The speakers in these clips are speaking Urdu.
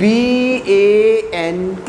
BANK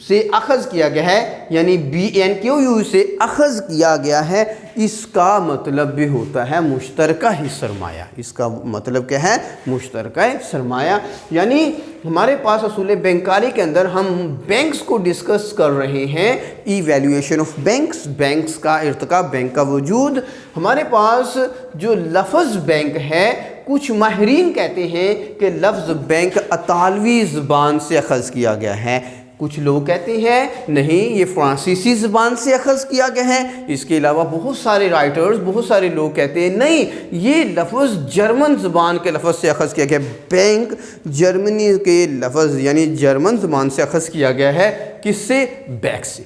سے اخذ کیا گیا ہے، یعنی BNQU سے اخذ کیا گیا ہے، اس کا مطلب بھی ہوتا ہے مشترکہ ہی سرمایہ۔ اس کا مطلب کیا ہے؟ مشترکہ سرمایہ۔ یعنی ہمارے پاس اصول بینکاری کے اندر ہم بینکس کو ڈسکس کر رہے ہیں، ایویلیویشن آف بینکس، بینکس کا ارتقا، بینک کا وجود۔ ہمارے پاس جو لفظ بینک ہے، کچھ ماہرین کہتے ہیں کہ لفظ بینک اطالوی زبان سے اخذ کیا گیا ہے، کچھ لوگ کہتے ہیں نہیں یہ فرانسیسی زبان سے اخذ کیا گیا ہے۔ اس کے علاوہ بہت سارے رائٹرز، بہت سارے لوگ کہتے ہیں نہیں یہ لفظ جرمن زبان کے لفظ سے اخذ کیا گیا ہے۔ بینک جرمنی کے لفظ یعنی جرمن زبان سے اخذ کیا گیا ہے، کس سے؟ بیک سے،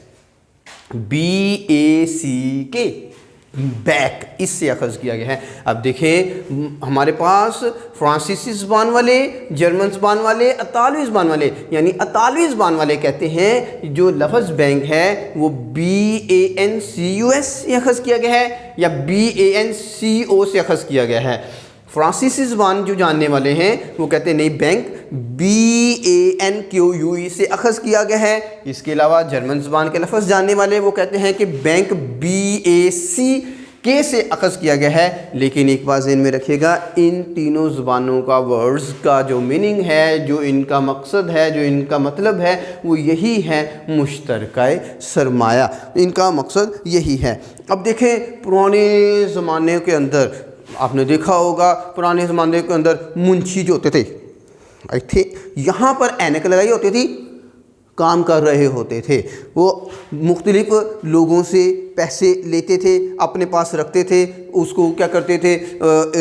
BACK، بیک، اس سے اخذ کیا گیا ہے۔ اب دیکھیں ہمارے پاس فرانسیسی زبان والے، جرمن زبان والے، اطالوی زبان والے، یعنی اطالوی زبان والے کہتے ہیں جو لفظ بینک ہے وہ BANCUS سے اخذ کیا گیا ہے یا BANCO سے اخذ کیا گیا ہے۔ فرانسیسی زبان جو جاننے والے ہیں وہ کہتے ہیں نہیں بینک BANQUE سے اخذ کیا گیا ہے۔ اس کے علاوہ جرمن زبان کے لفظ جاننے والے وہ کہتے ہیں کہ بینک BACK سے اخذ کیا گیا ہے۔ لیکن ایک بات ذہن میں رکھیے گا، ان تینوں زبانوں کا ورڈز کا جو میننگ ہے، جو ان کا مقصد ہے، جو ان کا مطلب ہے، وہ یہی ہے مشترکہ سرمایہ، ان کا مقصد یہی ہے۔ اب دیکھیں پرانے زمانے کے اندر آپ نے دیکھا ہوگا، پرانے زمانے کے اندر منشی جو ہوتے تھے یہاں پر اینک لگائی ہوتی تھی، کام کر رہے ہوتے تھے، وہ مختلف لوگوں سے پیسے لیتے تھے، اپنے پاس رکھتے تھے، اس کو کیا کرتے تھے،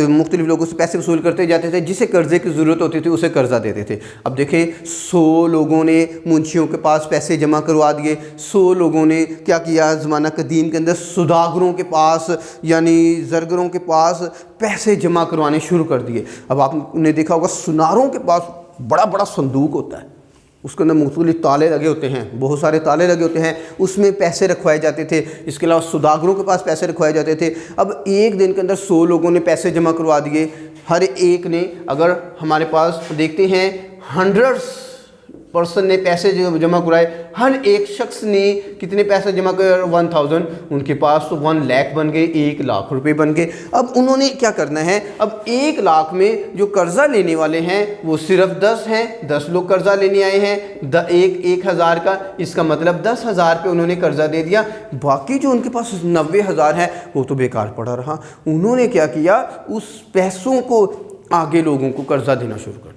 مختلف لوگوں سے پیسے وصول کرتے جاتے تھے، جسے قرضے کی ضرورت ہوتی تھی اسے قرضہ دیتے تھے۔ اب دیکھیں 100 لوگوں نے منشیوں کے پاس پیسے جمع کروا دیے، 100 لوگوں نے کیا کیا زمانہ قدیم کے اندر سوداگروں کے پاس یعنی زرگروں کے پاس پیسے جمع کروانے شروع کر دیے۔ اب آپ نے دیکھا ہوگا سناروں کے پاس بڑا بڑا صندوق ہوتا ہے، اس کے اندر مختلف تالے لگے ہوتے ہیں، بہت سارے تالے لگے ہوتے ہیں، اس میں پیسے رکھوائے جاتے تھے۔ اس کے علاوہ سوداگروں کے پاس پیسے رکھوائے جاتے تھے۔ اب ایک دن کے اندر 100 لوگوں نے پیسے جمع کروا دیے، ہر ایک نے، اگر ہمارے پاس دیکھتے ہیں 100 نے پیسے جمع کرائے، ہر ایک شخص نے کتنے پیسے جمع کر 1000، ان کے پاس تو 1 لاکھ بن گئے، 1 لاکھ روپے بن گئے۔ اب انہوں نے کیا کرنا ہے، اب 1 لاکھ میں جو قرضہ لینے والے ہیں وہ صرف 10 ہیں، 10 لوگ قرضہ لینے آئے ہیں 1000 کا، اس کا مطلب 10,000 پہ انہوں نے قرضہ دے دیا، باقی جو ان کے پاس 90,000 ہے وہ تو بیکار پڑا رہا۔ انہوں نے کیا کیا، اس پیسوں کو آگے لوگوں کو قرضہ دینا شروع کر دیا۔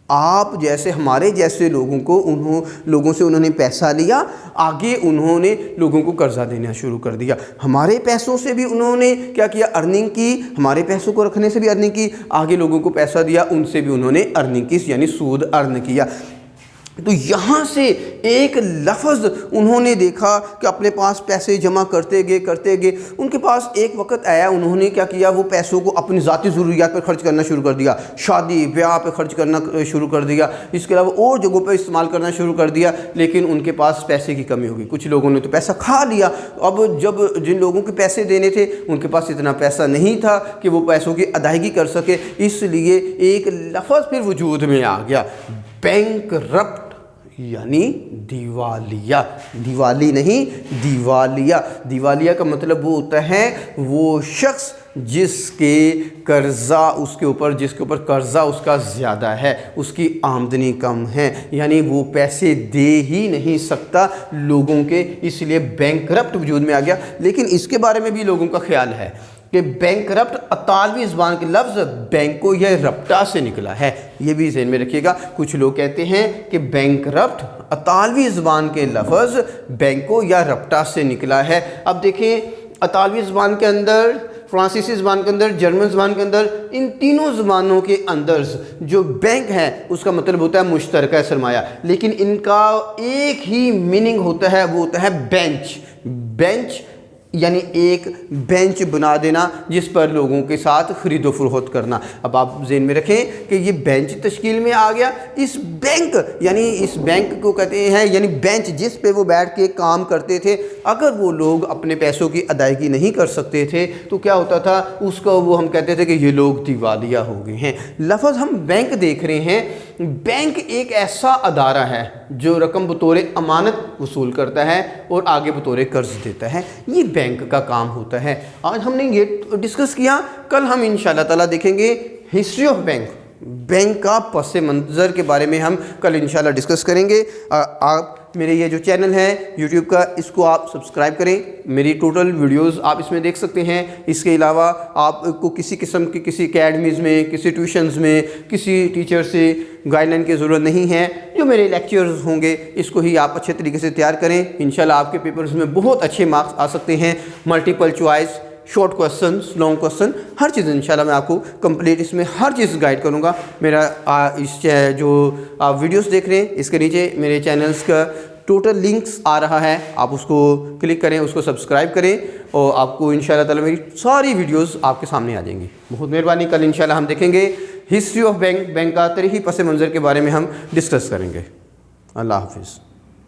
آپ جیسے ہمارے جیسے لوگوں سے انہوں نے پیسہ لیا، آگے انہوں نے لوگوں کو قرضہ دینا شروع کر دیا۔ ہمارے پیسوں سے بھی انہوں نے کیا کیا، ارننگ کی، ہمارے پیسوں کو رکھنے سے بھی ارننگ کی، آگے لوگوں کو پیسہ دیا، ان سے بھی انہوں نے ارننگ کی، یعنی سود ارن کیا۔ تو یہاں سے ایک لفظ انہوں نے دیکھا کہ اپنے پاس پیسے جمع کرتے گئے، ان کے پاس ایک وقت آیا، انہوں نے کیا کیا، وہ پیسوں کو اپنی ذاتی ضروریات پر خرچ کرنا شروع کر دیا، شادی بیاہ پہ خرچ کرنا شروع کر دیا، اس کے علاوہ اور جگہوں پہ استعمال کرنا شروع کر دیا، لیکن ان کے پاس پیسے کی کمی ہوگی، کچھ لوگوں نے تو پیسہ کھا لیا۔ اب جب جن لوگوں کے پیسے دینے تھے ان کے پاس اتنا پیسہ نہیں تھا کہ وہ پیسوں کی ادائیگی کر سکے، اس لیے ایک لفظ پھر وجود میں آ گیا، بینک رپٹ، یعنی دیوالیہ، دیوالی نہیں دیوالیہ۔ دیوالیہ کا مطلب وہ ہوتا ہے وہ شخص جس کے اوپر قرضہ اس کا زیادہ ہے، اس کی آمدنی کم ہے، یعنی وہ پیسے دے ہی نہیں سکتا لوگوں کے، اس لیے بینک رپٹ وجود میں آ گیا۔ لیکن اس کے بارے میں بھی لوگوں کا خیال ہے کہ بینک رپٹ اطالوی زبان کے لفظ بینکو یا رپٹا سے نکلا ہے، یہ بھی ذہن میں رکھیے گا۔ کچھ لوگ کہتے ہیں کہ بینک رپٹ اطالوی زبان کے لفظ بینکو یا رپٹا سے نکلا ہے۔ اب دیکھیں اطالوی زبان کے اندر، فرانسیسی زبان کے اندر، جرمن زبان کے اندر، ان تینوں زبانوں کے اندر جو بینک ہے اس کا مطلب ہوتا ہے مشترکہ سرمایہ، لیکن ان کا ایک ہی میننگ ہوتا ہے، وہ ہوتا ہے بینچ۔ بینچ یعنی ایک بینچ بنا دینا جس پر لوگوں کے ساتھ خرید و فروخت کرنا۔ اب آپ ذہن میں رکھیں کہ یہ بینچ تشکیل میں آ گیا، اس بینک کو کہتے ہیں یعنی بینچ جس پہ وہ بیٹھ کے کام کرتے تھے، اگر وہ لوگ اپنے پیسوں کی ادائیگی نہیں کر سکتے تھے تو کیا ہوتا تھا، اس کو وہ ہم کہتے تھے کہ یہ لوگ دیوالیہ ہو گئے ہیں۔ لفظ ہم بینک دیکھ رہے ہیں، بینک ایک ایسا ادارہ ہے جو رقم بطور امانت وصول کرتا ہے اور آگے بطور قرض دیتا ہے، یہ بینک کا کام ہوتا ہے۔ آج ہم نے یہ ڈسکس کیا، کل ہم انشاءاللہ تعالیٰ دیکھیں گے ہسٹری آف بینک کا پس منظر کے بارے میں ہم کل انشاءاللہ ڈسکس کریں گے۔ آپ میرے یہ جو چینل ہے یوٹیوب کا، اس کو آپ سبسکرائب کریں، میری ٹوٹل ویڈیوز آپ اس میں دیکھ سکتے ہیں۔ اس کے علاوہ آپ کو کسی قسم کی کسی اکیڈمیز میں، کسی ٹیوشنز میں، کسی ٹیچر سے گائیڈ لائن کی ضرورت نہیں ہے۔ جو میرے لیکچرز ہوں گے اس کو ہی آپ اچھے طریقے سے تیار کریں، انشاءاللہ آپ کے پیپرز میں بہت اچھے مارکس آ سکتے ہیں۔ Multiple choice, short questions, long question, ہر چیز انشاءاللہ میں آپ کو کمپلیٹ اس میں ہر چیز گائیڈ کروں گا۔ میرا اس جو آپ ویڈیوز دیکھ رہے ہیں اس کے نیچے میرے چینلز کا ٹوٹل لنکس آ رہا ہے، آپ اس کو کلک کریں، اس کو سبسکرائب کریں، اور آپ کو انشاءاللہ تعالیٰ میری ساری ویڈیوز آپ کے سامنے آ جائیں گی۔ بہت مہربانی، کل انشاءاللہ ہم دیکھیں گے ہسٹری آف بینک کا تاریخی پس منظر کے بارے میں ہم ڈسکس کریں گے۔ اللہ حافظ۔